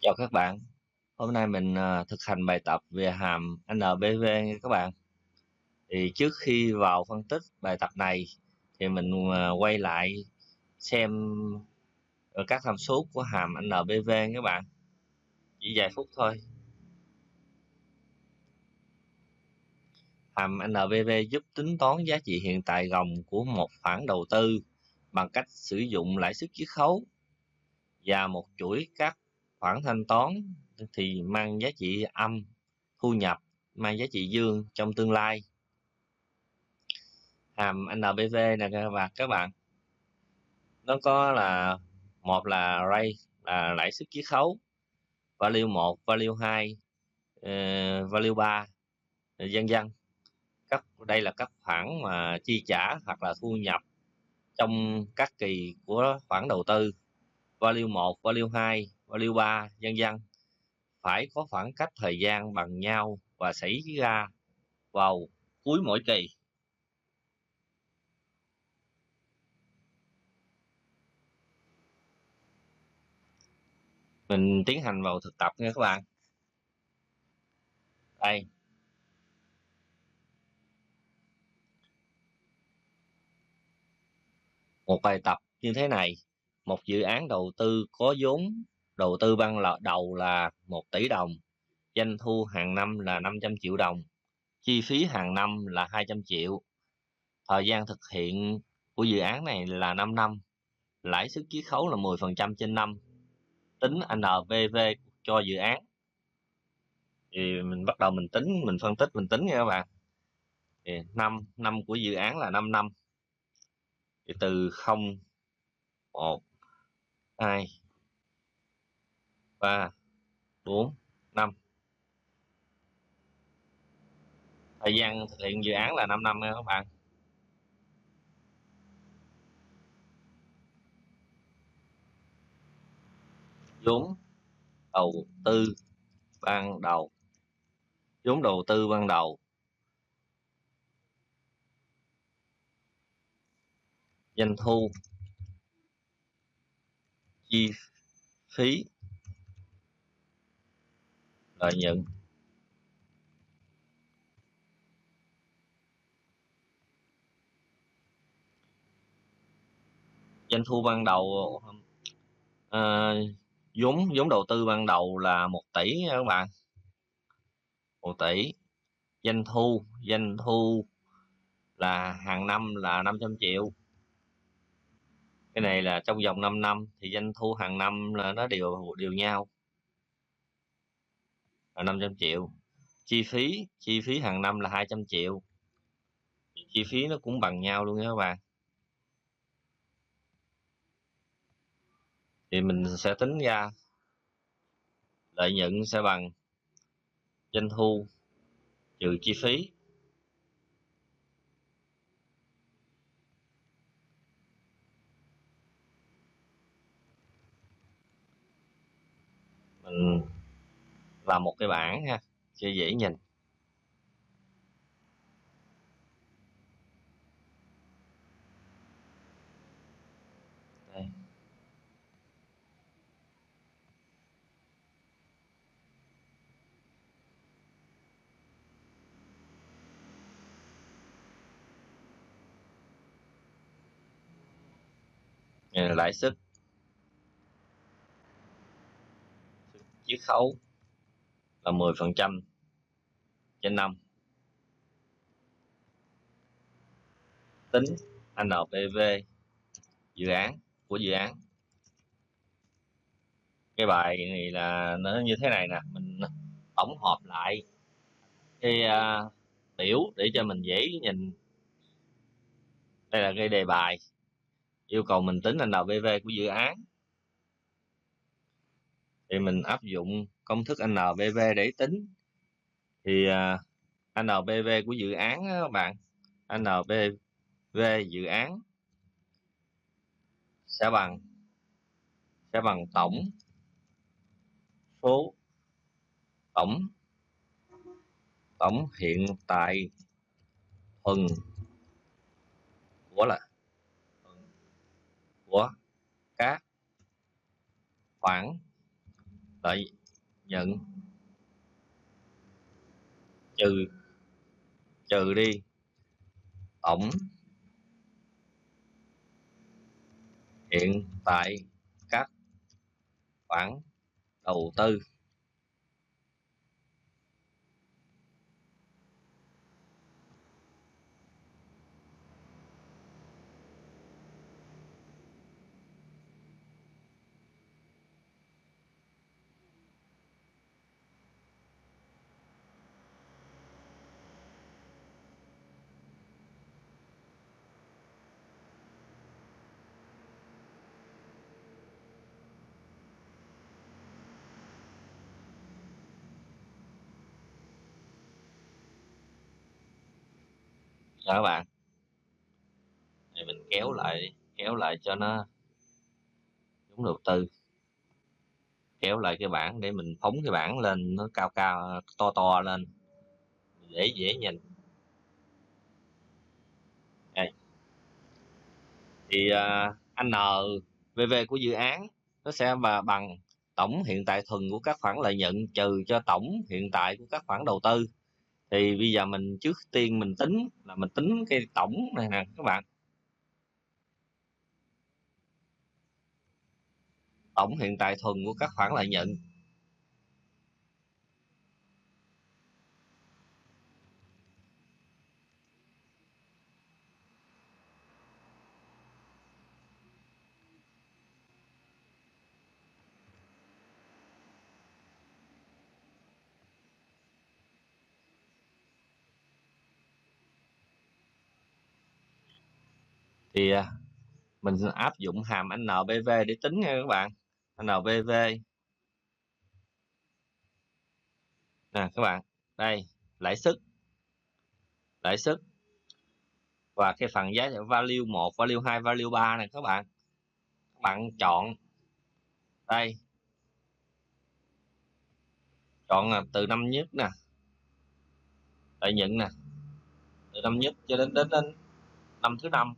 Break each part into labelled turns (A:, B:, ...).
A: Chào các bạn, hôm nay mình thực hành bài tập về hàm NBV nha các bạn. Thì trước khi vào phân tích bài tập này thì mình quay lại xem các tham số của hàm NBV nha các bạn, chỉ vài phút thôi. Hàm NBV giúp tính toán giá trị hiện tại gồng của một khoản đầu tư bằng cách sử dụng lãi suất chiết khấu và một chuỗi các khoản thanh toán thì mang giá trị âm, thu nhập mang giá trị dương trong tương lai. Hàm NBV nè các bạn, nó có là một là rate là lãi suất chiết khấu, value 1, value 2, value 3, vân vân. Đây là các khoản mà chi trả hoặc là thu nhập trong các kỳ của khoản đầu tư. Value 1, value 2, value 3, vân vân phải có khoảng cách thời gian bằng nhau và xảy ra vào cuối mỗi kỳ. Mình tiến hành vào thực tập nha các bạn. Đây, một bài tập như thế này, một dự án đầu tư có vốn đầu tư ban đầu là 1 tỷ đồng, doanh thu hàng năm là 500 triệu đồng, chi phí hàng năm là 200 triệu. Thời gian thực hiện của dự án này là 5 năm, lãi suất chiết khấu là 10% trên năm, tính NPV cho dự án. Thì mình bắt đầu mình tính, mình phân tích, mình tính nha các bạn. Thì năm của dự án là 5 năm. Thì từ 0, 1, 2, 3, 4, 5. Thời gian thực hiện dự án là 5 năm nha các bạn. Vốn đầu tư ban đầu, vốn đầu tư ban đầu, doanh thu, chi phí, lợi nhuận. Doanh thu ban đầu, vốn đầu tư ban đầu là 1 tỷ nha các bạn. 1 tỷ. Doanh thu là hàng năm là 500 triệu. Cái này là trong vòng 5 năm thì doanh thu hàng năm là nó đều nhau là 500 triệu. Chi phí hàng năm là 200 triệu. Chi phí nó cũng bằng nhau luôn nha các bạn. Thì mình sẽ tính ra lợi nhuận sẽ bằng doanh thu trừ chi phí. Mình làm một cái bảng ha cho dễ nhìn. Đây. Lãi suất chiết khấu là 10% trên năm, tính NPV dự án của dự án. Cái bài này là nó như thế này nè, mình tổng hợp lại cái biểu để cho mình dễ nhìn. Đây là cái đề bài yêu cầu mình tính NPV của dự án, thì mình áp dụng công thức NPV để tính. Thì NPV của dự án đó các bạn, NPV dự án sẽ bằng tổng số tổng hiện tại thuần của các khoản lợi nhuận trừ trừ đi tổng hiện tại các khoản đầu tư. Đó các bạn, thì mình kéo lại cho nó đúng đầu tư, kéo lại cái bảng để mình phóng cái bảng lên nó cao cao to to lên để dễ nhìn. Đây. Thì NPV của dự án nó sẽ bằng tổng hiện tại thuần của các khoản lợi nhuận trừ cho tổng hiện tại của các khoản đầu tư. Thì bây giờ mình trước tiên mình tính cái tổng này nè các bạn, tổng hiện tại thuần của các khoản lợi nhuận. Thì mình áp dụng hàm NPV để tính nha các bạn. NPV nè các bạn, đây lãi suất và cái phần giá value 1, value 2, value 3 này các bạn chọn đây, chọn từ năm nhất nè, lợi nhuận nè, từ năm nhất cho đến năm thứ năm.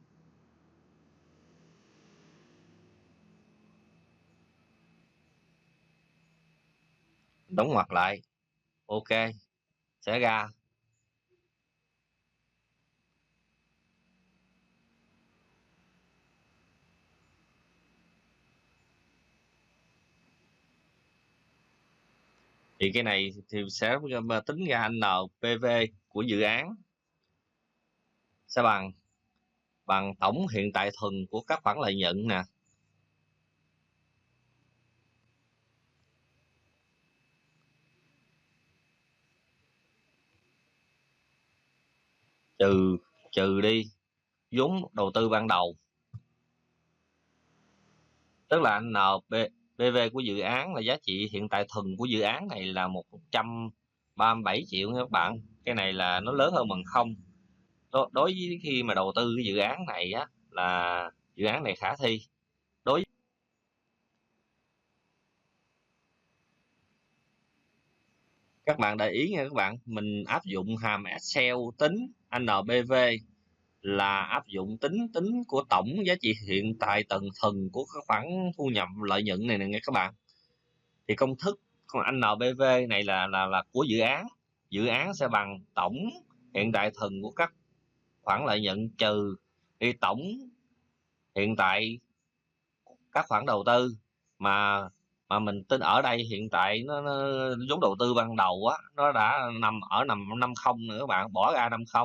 A: Đóng ngoặc lại, ok, sẽ ra. Thì cái này thì sẽ tính ra NPV của dự án sẽ bằng tổng hiện tại thuần của các khoản lợi nhuận nè, trừ đi vốn đầu tư ban đầu. Tức là NPV của dự án là giá trị hiện tại thuần của dự án này là 137 triệu nha các bạn. Cái này là nó lớn hơn bằng không. Đối với khi mà đầu tư cái dự án này á, là dự án này khả thi. Đối các bạn để ý nha các bạn, mình áp dụng hàm Excel tính NPV là áp dụng tính của tổng giá trị hiện tại tầng thuần của các khoản thu nhập lợi nhuận này nè nghe các bạn. Thì công thức con NPV này là của dự án sẽ bằng tổng hiện tại thuần của các khoản lợi nhuận trừ đi tổng hiện tại các khoản đầu tư mà mình tính ở đây hiện tại nó vốn đầu tư ban đầu á, nó đã nằm năm không nữa các bạn, bỏ ra 50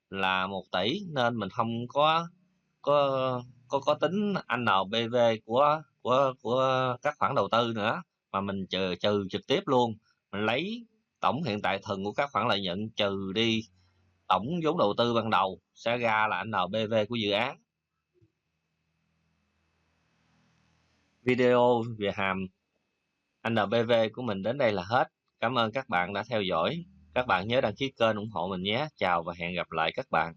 A: là 1 tỷ, nên mình không có tính NPV của các khoản đầu tư nữa, mà mình trừ trực tiếp luôn. Mình lấy tổng hiện tại thuần của các khoản lợi nhuận trừ đi tổng vốn đầu tư ban đầu sẽ ra là NPV của dự án. Video về hàm NPV của mình đến đây là hết. Cảm ơn các bạn đã theo dõi. Các bạn nhớ đăng ký kênh ủng hộ mình nhé. Chào và hẹn gặp lại các bạn.